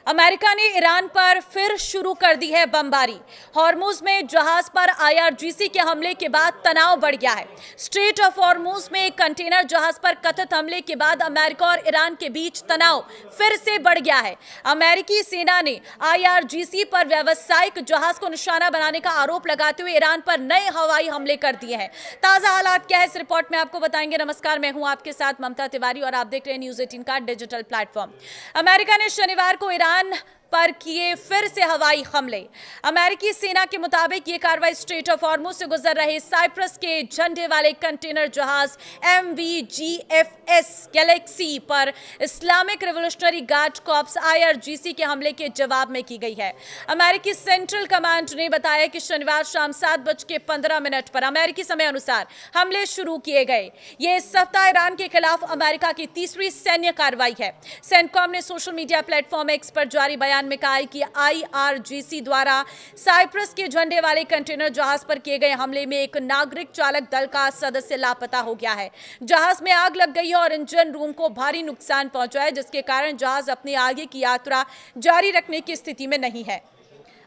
America ने Iran पर फिर शुरू कर दी है बमबारी। हॉर्मुज में जहाज पर आईआरजीसी के हमले के बाद तनाव बढ़ गया है। स्ट्रेट ऑफ हॉर्मुज में एक कंटेनर जहाज पर कथित हमले के बाद अमेरिका और ईरान के बीच तनाव फिर से बढ़ गया है। अमेरिकी सेना ने आईआरजीसी पर व्यावसायिक जहाज को निशाना बनाने का आरोप लगाते हुए ईरान पर नए हवाई हमले कर दिए हैं। ताजा हालात क्या है इस रिपोर्ट में आपको बताएंगे। नमस्कार, मैं हूं आपके साथ ममता तिवारी और आप देख रहे हैं न्यूज़ 18 का डिजिटल प्लेटफॉर्म। अमेरिका ने शनिवार को ईरान पर किए फिर से हवाई हमले। अमेरिकी सेना के मुताबिक ये कार्रवाई स्ट्रेट ऑफ हॉर्मुज से गुजर रहे साइप्रस के झंडे वाले कंटेनर जहाज MVGFS गैलेक्सी पर Islamic revolutionary guard corps IRGC के हमले के जवाब में की गई है। अमेरिकी सेंट्रल कमांड ने बताया कि शनिवार शाम 7:15 पर अमेरिकी समय अनुसार हमले शुरू किए गए। ये इस सप्ताह ईरान के खिलाफ अमेरिका की तीसरी सैन्य कार्रवाई है। सेंटकॉम ने सोशल मीडिया प्लेटफॉर्म एक्स पर जारी बयान में कहा है कि IRGC द्वारा साइप्रस के झंडे वाले कंटेनर जहाज पर किए गए हमले में एक नागरिक चालक दल का सदस्य लापता हो गया है। जहाज में आग लग गई है और इंजन रूम को भारी नुकसान पहुंचा है, जिसके कारण जहाज अपनी आगे की यात्रा जारी रखने की स्थिति में नहीं है।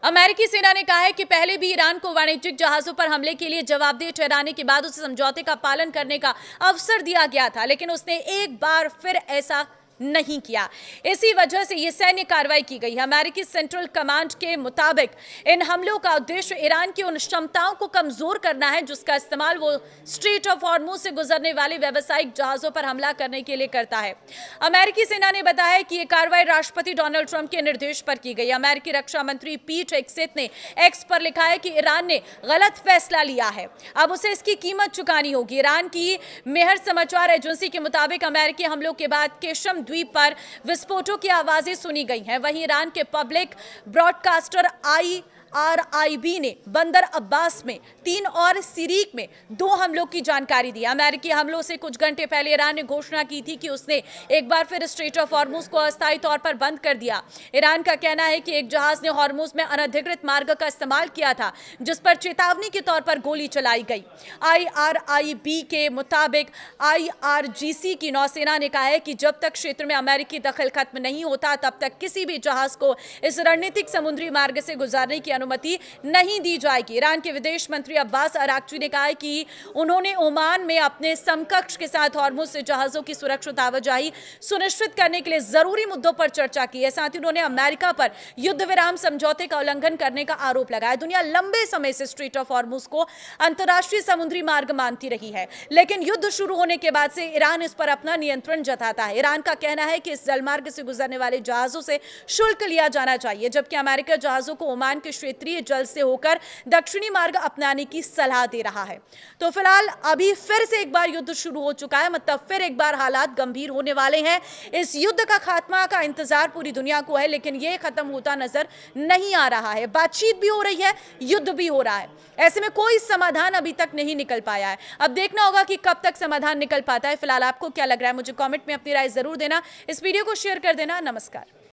अमेरिकी सेना ने कहा है कि पहले भी ईरान को वाणिज्यिक जहाजों पर हमले के लिए जवाबदेह ठहराने के बाद उसे समझौते का पालन करने का अवसर दिया गया था, लेकिन उसने एक बार फिर ऐसा नहीं किया। इसी वजह से यह सैन्य कार्रवाई की गई है। अमेरिकी सेंट्रल कमांड के मुताबिक इन हमलों का उद्देश्य ईरान की उन क्षमताओं को कमजोर करना है जिसका इस्तेमाल वो स्ट्रेट ऑफ हॉर्मुज से गुजरने वाले व्यावसायिक जहाजों पर हमला करने के लिए करता है। अमेरिकी सेना ने बताया कि यह कार्रवाई राष्ट्रपति डोनाल्ड ट्रंप के निर्देश पर की गई। अमेरिकी रक्षा मंत्री पीट हेगसेथ ने एक्स पर लिखा है कि ईरान ने गलत फैसला लिया है, अब उसे इसकी कीमत चुकानी होगी। ईरान की मेहर समाचार एजेंसी के मुताबिक अमेरिकी हमलों के बाद केशम द्वीप पर विस्फोटों की आवाजें सुनी गई हैं। वहीं ईरान के पब्लिक ब्रॉडकास्टर IRIB ने बंदर अब्बास में 3 और सिरीक में 2 हमलों की जानकारी दी। अमेरिकी हमलों से कुछ घंटे पहले ईरान ने घोषणा की थी कि उसने एक बार फिर स्ट्रेट ऑफ हॉर्मुज को अस्थायी तौर पर बंद कर दिया। ईरान का कहना है कि एक जहाज ने हॉर्मुज में अनधिकृत मार्ग का इस्तेमाल किया था, जिस पर चेतावनी के तौर पर गोली चलाई गई। IRIB के मुताबिक IRGC की नौसेना ने कहा है कि जब तक क्षेत्र में अमेरिकी दखल खत्म नहीं होता, तब तक किसी भी जहाज को इस रणनीतिक समुद्री मार्ग से गुजरने की अनुमति नहीं दी जाएगी। ईरान के विदेश मंत्री अब्बास अराक्ची ने कहा है कि उन्होंने ओमान में अपने समकक्ष के साथ हॉर्मुज से जहाजों की सुरक्षित आवाजाही सुनिश्चित करने के लिए जरूरी मुद्दों पर चर्चा की है। साथ ही उन्होंने अमेरिका पर युद्ध विराम समझौते का उल्लंघन करने का आरोप लगाया। दुनिया लंबे समय से स्ट्रेट ऑफ हॉर्मुज को अंतर्राष्ट्रीय समुद्री मार्ग मानती रही है, लेकिन युद्ध शुरू होने के बाद से ईरान इस पर अपना नियंत्रण जताता है। ईरान का कहना है कि इस जलमार्ग से गुजरने वाले जहाजों से शुल्क लिया जाना चाहिए, जबकि अमेरिका जहाजों को ओमान के क्षेत्रीय जल से होकर दक्षिणी मार्ग अपनाने की सलाह दे रहा है। तो फिलहाल अभी फिर से एक बार युद्ध शुरू हो चुका है, मतलब फिर एक बार हालात गंभीर होने वाले हैं। इस युद्ध का खात्मा का इंतजार पूरी दुनिया को है, लेकिन यह खत्म होता नजर नहीं आ रहा है। बातचीत भी हो रही है, युद्ध भी हो रहा है, ऐसे में कोई समाधान अभी तक नहीं निकल पाया है। अब देखना होगा कि कब तक समाधान निकल पाता है। फिलहाल आपको क्या लग रहा है, मुझे कमेंट में अपनी राय जरूर देना। इस वीडियो को शेयर कर देना। नमस्कार।